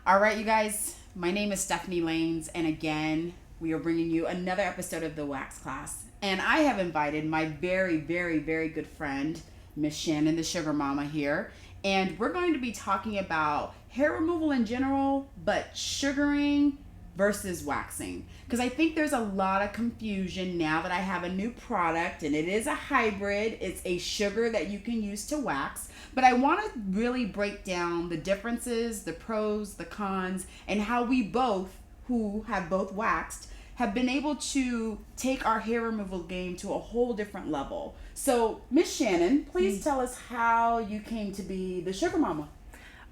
All right, you guys, my name is Stephanie Lanes, and again, we are bringing you another episode of the Wax Class. And I have invited my very, very, very good friend, Miss Shannon, the Sugar Mama here. And we're going to be talking about hair removal in general, but sugaring versus waxing. Because I think there's a lot of confusion now that I have a new product, and it is a hybrid. It's a sugar that you can use to wax. But I want to really break down the differences, the pros, the cons, and how we both, who have both waxed, have been able to take our hair removal game to a whole different level. So, Miss Shannon, please tell us how you came to be the Sugar Mama.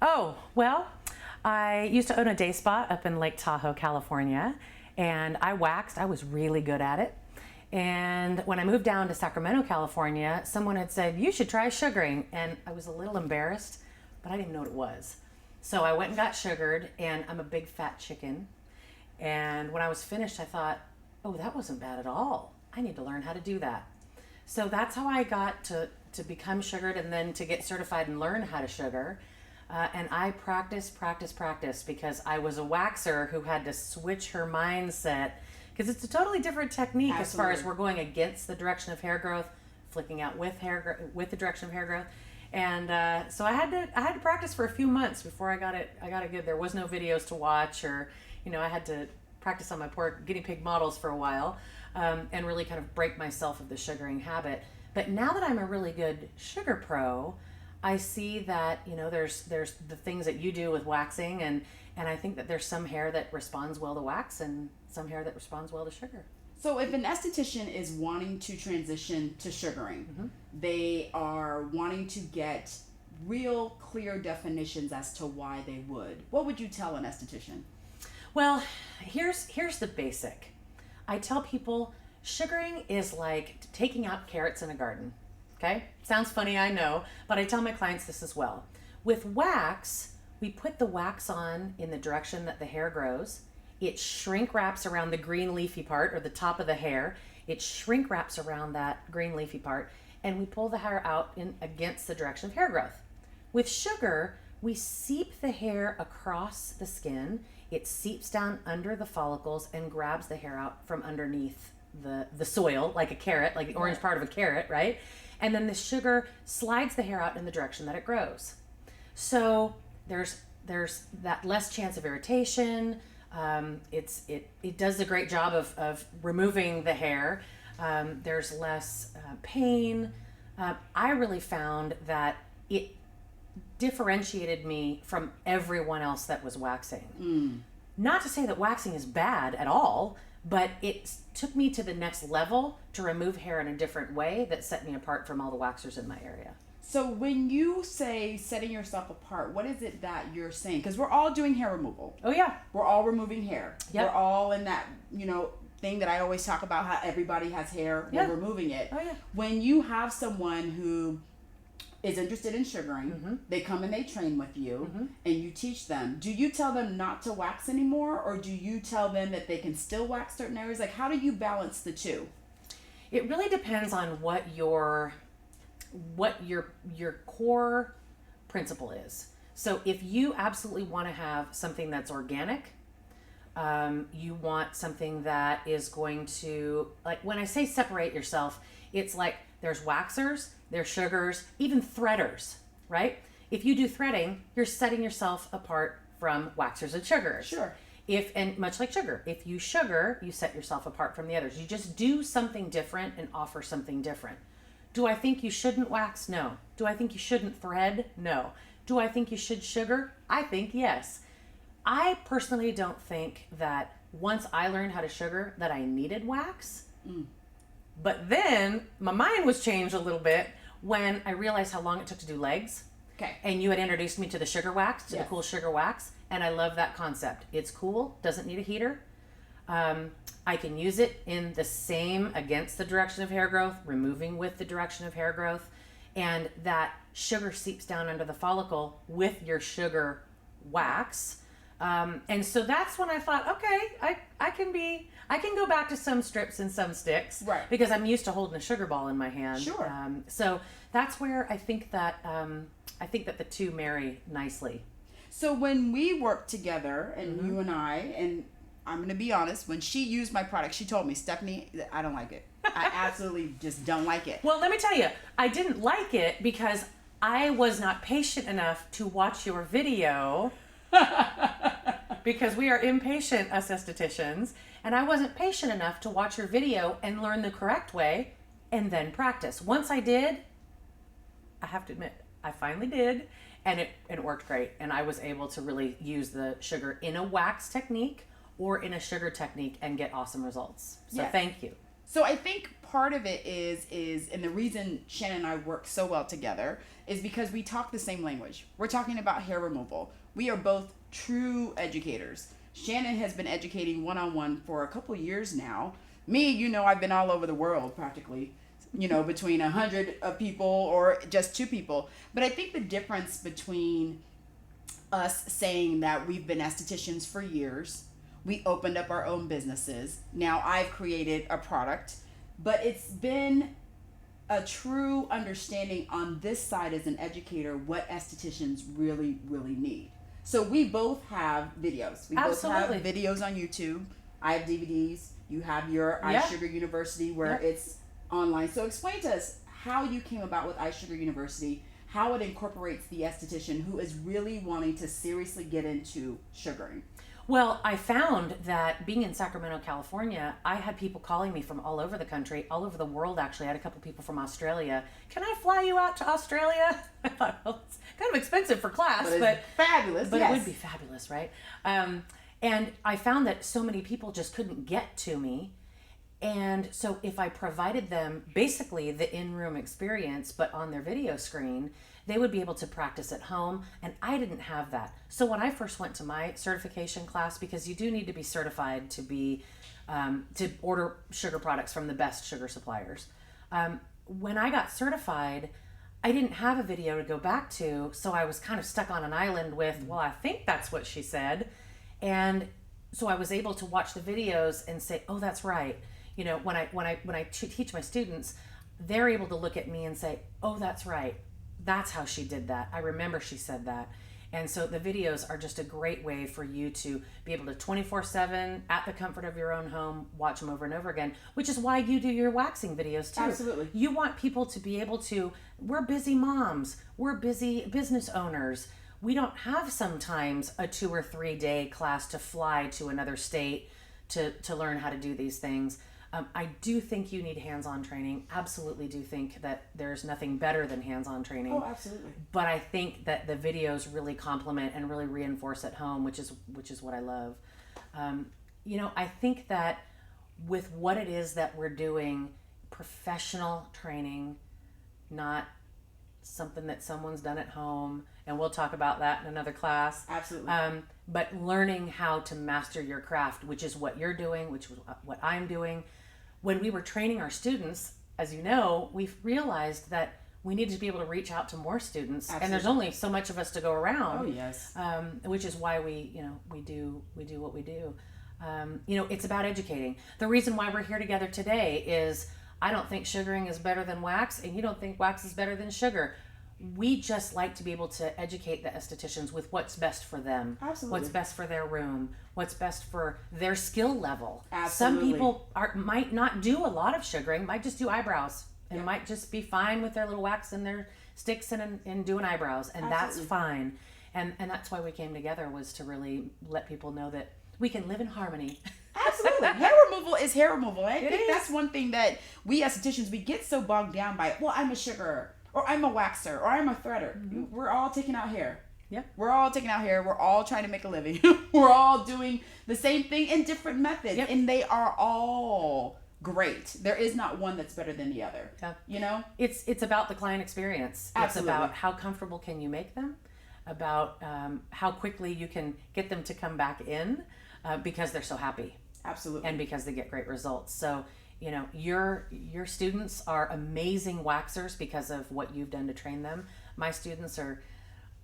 Oh, well, I used to own a day spa up in Lake Tahoe, California, and I waxed. I was really good at it. And when I moved down to Sacramento, California, someone had said, you should try sugaring. And I was a little embarrassed, but I didn't know what it was. So I went and got sugared, and I'm a big fat chicken. And when I was finished, I thought, oh, that wasn't bad at all. I need to learn how to do that. So that's how I got to become sugared and then to get certified and learn how to sugar. And I practice because I was a waxer who had to switch her mindset, because it's a totally different technique. Absolutely. As far as we're going against the direction of hair growth, flicking out with the direction of hair growth. And so I had to practice for a few months before I got it good. There was no videos to watch, or I had to practice on my poor guinea pig models for a while, and really kind of break myself of the sugaring habit. But now that I'm a really good sugar pro, I see that there's the things that you do with waxing, and I think that there's some hair that responds well to wax and some hair that responds well to sugar. So if an esthetician is wanting to transition to sugaring, mm-hmm. they are wanting to get real clear definitions as to why they would. What would you tell an esthetician? Well, here's the basic. I tell people sugaring is like taking out carrots in a garden. Okay? Sounds funny, I know, but I tell my clients this as well. With wax, we put the wax on in the direction that the hair grows. It shrink wraps around the green leafy part, or the top of the hair. It shrink wraps around that green leafy part, and we pull the hair out in against the direction of hair growth. With sugar, we seep the hair across the skin. It seeps down under the follicles and grabs the hair out from underneath the soil, like a carrot, like the orange part of a carrot, right? And then the sugar slides the hair out in the direction that it grows. So there's that less chance of irritation. It does a great job of removing the hair. There's less pain. I really found that it differentiated me from everyone else that was waxing. Not to say that waxing is bad at all, but it took me to the next level to remove hair in a different way that set me apart from all the waxers in my area. So when you say setting yourself apart, what is it that you're saying? Because we're all doing hair removal. Oh, yeah. We're all removing hair. Yep. We're all in that, thing that I always talk about, how everybody has hair. Yeah. We're removing it. Oh, yeah. When you have someone who is interested in sugaring, mm-hmm. they come and they train with you, mm-hmm. and you teach them. Do you tell them not to wax anymore, or do you tell them that they can still wax certain areas? Like, how do you balance the two? It really depends on what your core principle is. So if you absolutely want to have something that's organic, you want something that is going to, like when I say separate yourself, it's like there's waxers, there's sugars, even threaders, right? If you do threading, you're setting yourself apart from waxers and sugars. Sure. And much like sugar, if you sugar, you set yourself apart from the others. You just do something different and offer something different. Do I think you shouldn't wax? No. Do I think you shouldn't thread? No. Do I think you should sugar? I think yes. I personally don't think that once I learned how to sugar that I needed wax. But then my mind was changed a little bit when I realized how long it took to do legs. Okay. And you had introduced me to the sugar wax, to yes. the cool sugar wax. And I love that concept. It's cool, doesn't need a heater. I can use it in the same against the direction of hair growth, removing with the direction of hair growth. And that sugar seeps down under the follicle with your sugar wax. And so that's when I thought, okay, I can go back to some strips and some sticks, right? Because I'm used to holding a sugar ball in my hand. Sure. So that's where I think that the two marry nicely. So when we worked together, and you and I'm going to be honest, when she used my product, she told me, Stephanie, I don't like it. I absolutely just don't like it. Well, let me tell you, I didn't like it because I was not patient enough to watch your video because we are impatient, us estheticians, and I wasn't patient enough to watch your video and learn the correct way and then practice. Once I did, I have to admit, I finally did, and it worked great. And I was able to really use the sugar in a wax technique or in a sugar technique and get awesome results. So thank you. So I think part of it is, and the reason Shannon and I work so well together is because we talk the same language. We're talking about hair removal. We are both true educators. Shannon has been educating one-on-one for a couple years now. Me, I've been all over the world practically, between 100 of people or just 2 people. But I think the difference between us saying that we've been estheticians for years, we opened up our own businesses. Now I've created a product, but it's been a true understanding on this side as an educator what estheticians really, really need. So we both have videos. We both have videos on YouTube. I have DVDs. You have your iSugar University where it's online. So explain to us how you came about with iSugar University, how it incorporates the esthetician who is really wanting to seriously get into sugaring. Well, I found that being in Sacramento, California, I had people calling me from all over the country, all over the world actually. I had a couple people from Australia. Can I fly you out to Australia? I thought, well, it's kind of expensive for class, but fabulous. But it would be fabulous, right? And I found that so many people just couldn't get to me. And so if I provided them basically the in-room experience, but on their video screen, they would be able to practice at home, and I didn't have that. So when I first went to my certification class, because you do need to be certified to be to order sugar products from the best sugar suppliers. When I got certified, I didn't have a video to go back to, so I was kind of stuck on an island with, well, I think that's what she said, and so I was able to watch the videos and say, oh, that's right. When I teach my students, they're able to look at me and say, oh, that's right. That's how she did that. I remember she said that. And so the videos are just a great way for you to be able to 24/7 at the comfort of your own home, watch them over and over again, which is why you do your waxing videos too. Absolutely. You want people to be able to, we're busy moms, we're busy business owners. We don't have sometimes a 2 or 3 day class to fly to another state to learn how to do these things. I do think you need hands-on training. Absolutely do think that there's nothing better than hands-on training. Oh, absolutely. But I think that the videos really complement and really reinforce at home, which is what I love. I think that with what it is that we're doing, professional training, not something that someone's done at home, and we'll talk about that in another class. Absolutely. But learning how to master your craft, which is what you're doing, which is what I'm doing. When we were training our students, as you know, we've realized that we need to be able to reach out to more students. Absolutely. And there's only so much of us to go around. Oh, yes. Which is why we do what we do. It's about educating. The reason why we're here together today is I don't think sugaring is better than wax, and you don't think wax is better than sugar. We just like to be able to educate the estheticians with what's best for them. Absolutely. What's best for their room, what's best for their skill level. Absolutely. Some people might not do a lot of sugaring, might just do eyebrows, and might just be fine with their little wax and their sticks and doing eyebrows, and that's fine. And that's why we came together, was to really let people know that we can live in harmony. Absolutely. Hair removal is hair removal. I think that's one thing that we estheticians, we get so bogged down by, well, I'm a sugarer, or I'm a waxer, or I'm a threader. Mm-hmm. We're all taking out hair. Yeah. We're all taking out hair. We're all trying to make a living. We're all doing the same thing in different methods. Yep. And they are all great. There is not one that's better than the other. Yeah. It's about the client experience. Absolutely. It's about how comfortable can you make them, about how quickly you can get them to come back in because they're so happy. Absolutely. And because they get great results. So, your students are amazing waxers because of what you've done to train them. My students are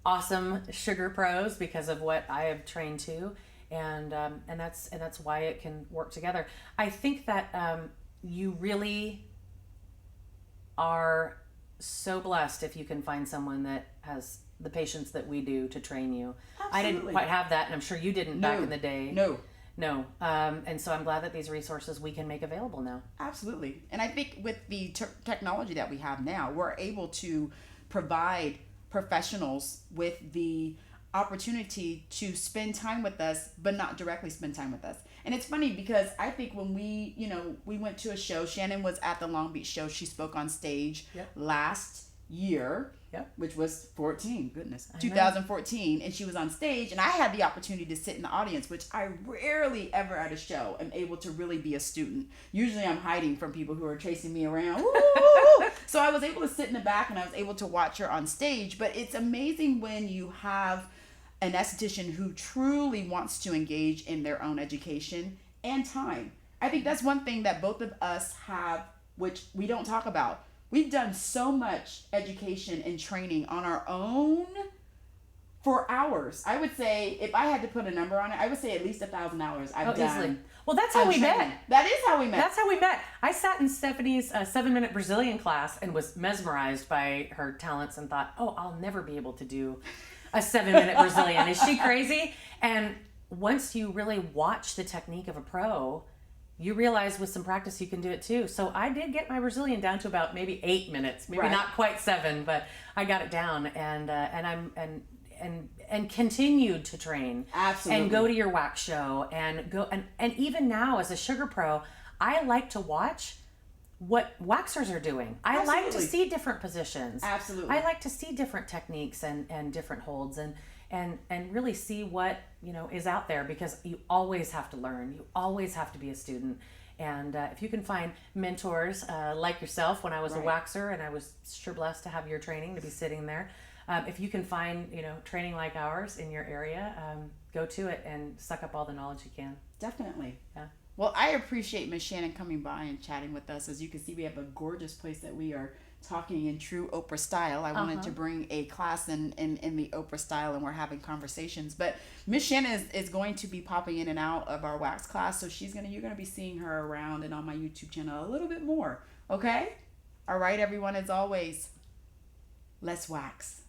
awesome sugar pros because of what I have trained too. And that's why it can work together. I think that you really are so blessed if you can find someone that has the patients that we do to train you. Absolutely. I didn't quite have that, and I'm sure you didn't back in the day. No. And so I'm glad that these resources we can make available now. Absolutely. And I think with the technology that we have now, we're able to provide professionals with the opportunity to spend time with us, but not directly spend time with us. And it's funny because I think when we went to a show, Shannon was at the Long Beach show. She spoke on stage last year, which was 2014, and she was on stage, and I had the opportunity to sit in the audience, which I rarely ever at a show am able to really be a student. Usually I'm hiding from people who are chasing me around. So I was able to sit in the back, and I was able to watch her on stage. But it's amazing when you have an esthetician who truly wants to engage in their own education and time. I think that's one thing that both of us have, which we don't talk about. We've done so much education and training on our own for hours. I would say, if I had to put a number on it, I would say at least 1,000 hours I've done. Easily. Well, that's how we met. That is how we met. That's how we met. I sat in Stephanie's 7-minute Brazilian class and was mesmerized by her talents and thought, oh, I'll never be able to do a 7-minute Brazilian. Is she crazy? And once you really watch the technique of a pro, you realize with some practice you can do it too. So I did get my Brazilian down to about maybe 8 minutes, maybe not quite 7, but I got it down, and continued to train. Absolutely. And go to your wax show, and go and even now as a sugar pro, I like to watch what waxers are doing. I like to see different positions. Absolutely. I like to see different techniques and different holds and really see what is out there, because you always have to learn. You always have to be a student. And if you can find mentors like yourself, when I was a waxer, and I was sure blessed to have your training, to be sitting there. If you can find training like ours in your area, go to it and suck up all the knowledge you can. Definitely. Yeah. Well, I appreciate Miss Shannon coming by and chatting with us. As you can see, we have a gorgeous place that we are talking in true Oprah style. I wanted to bring a class in the Oprah style, and we're having conversations. But Miss Shannon is going to be popping in and out of our wax class, so you're gonna be seeing her around and on my YouTube channel a little bit more. Okay? All right, everyone. As always, let's wax.